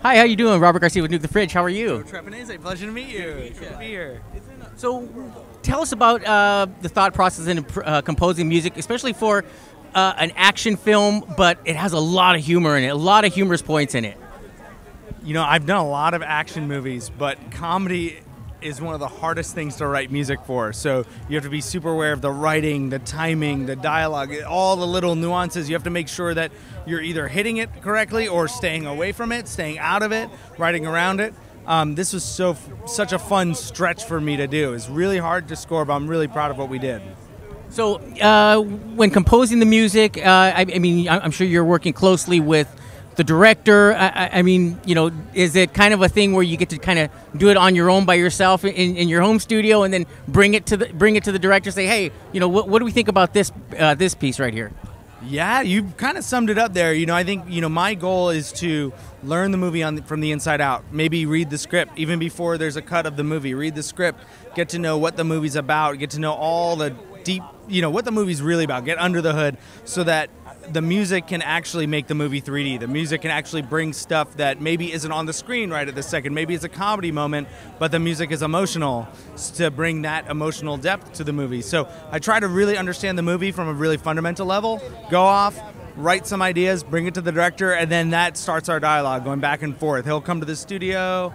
Hi, how you doing? Robert Garcia with Nuke the Fridge. How are you? Trapanese, pleasure to meet you. Good to be here. So, tell us about the thought process in composing music, especially for an action film, but it has a lot of humor in it, a lot of humorous points in it. You know, I've done a lot of action movies, but comedy is one of the hardest things to write music for. So you have to be super aware of the writing, the timing, the dialogue, all the little nuances. You have to make sure that you're either hitting it correctly or staying away from it, staying out of it, writing around it. This was such a fun stretch for me to do. It's really hard to score, but I'm really proud of what we did. So when composing the music, I mean, I'm sure you're working closely with the director. I mean, you know, is it kind of a thing where you get to kind of do it on your own by yourself in your home studio, and then bring it to the director? Say, hey, you know, what do we think about this this piece right here? Yeah, you kind of summed it up there. You know, I think, you know, my goal is to learn the movie from the inside out. Maybe read the script even before there's a cut of the movie. Read the script, get to know what the movie's about, get to know all the deep, you know, what the movie's really about. Get under the hood so that the music can actually make the movie 3D. The music can actually bring stuff that maybe isn't on the screen right at this second. Maybe it's a comedy moment, but the music is emotional to bring that emotional depth to the movie. So I try to really understand the movie from a really fundamental level, go off, write some ideas, bring it to the director, and then that starts our dialogue going back and forth. He'll come to the studio,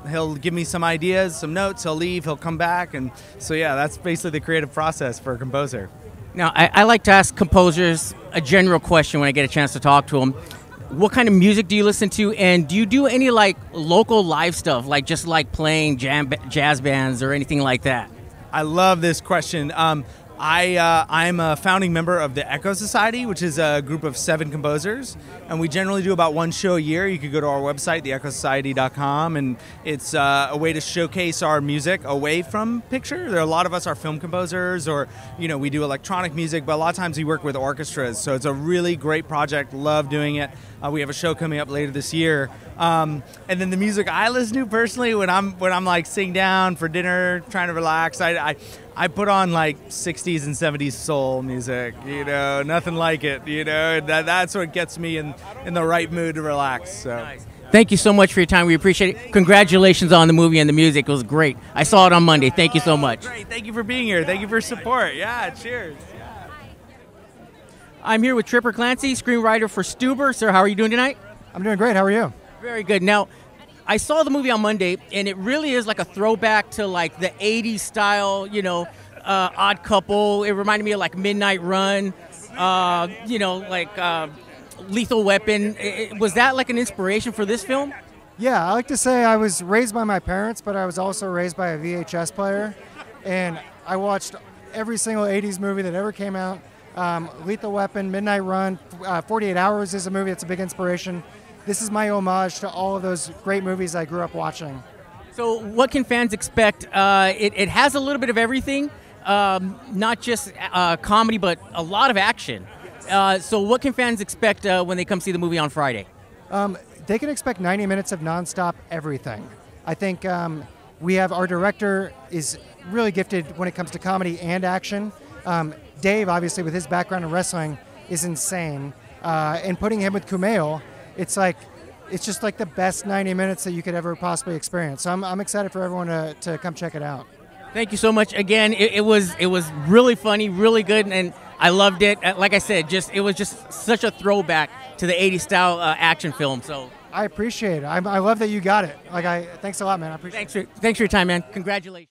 he'll give me some ideas, some notes, he'll leave, he'll come back, and so yeah, that's basically the creative process for a composer. Now, I like to ask composers a general question when I get a chance to talk to them. What kind of music do you listen to, and do you do any like local live stuff, like just like playing jazz bands or anything like that? I love this question. I'm a founding member of the Echo Society, which is a group of 7 composers, and we generally do about 1 show a year. You could go to our website, theechosociety.com, and it's a way to showcase our music away from picture. There are a lot of us are film composers, or, you know, we do electronic music, but a lot of times we work with orchestras, so it's a really great project. Love doing it. We have a show coming up later this year. And then the music I listen to personally when I'm like sitting down for dinner, trying to relax, I put on like 60s and 70s soul music, you know, nothing like it, you know, that's what gets me in the right mood to relax. So. Nice. Thank you so much for your time. We appreciate it. Congratulations on the movie and the music. It was great. I saw it on Monday. Thank you so much. Great. Thank you for being here. Thank you for support. Yeah, cheers. Yeah. I'm here with Tripper Clancy, screenwriter for Stuber. Sir, how are you doing tonight? I'm doing great. How are you? Very good. Now, I saw the movie on Monday, and it really is like a throwback to like the 80s style, you know, Odd Couple. It reminded me of like Midnight Run, you know, like Lethal Weapon. Was that like an inspiration for this film? Yeah, I like to say I was raised by my parents, but I was also raised by a VHS player, and I watched every single 80s movie that ever came out. Lethal Weapon, Midnight Run, 48 Hours is a movie that's a big inspiration. This is my homage to all of those great movies I grew up watching. So what can fans expect? It has a little bit of everything, not just comedy, but a lot of action. So what can fans expect when they come see the movie on Friday? They can expect 90 minutes of nonstop everything. I think we have our director is really gifted when it comes to comedy and action. Dave, obviously, with his background in wrestling, is insane. And putting him with Kumail, it's just like the best 90 minutes that you could ever possibly experience. So I'm excited for everyone to come check it out. Thank you so much. Again, it was really funny, really good, and I loved it. Like I said, it was just such a throwback to the 80s style action film. So I appreciate it. I love that you got it. Thanks a lot, man. I appreciate it. Thanks for your time, man. Congratulations.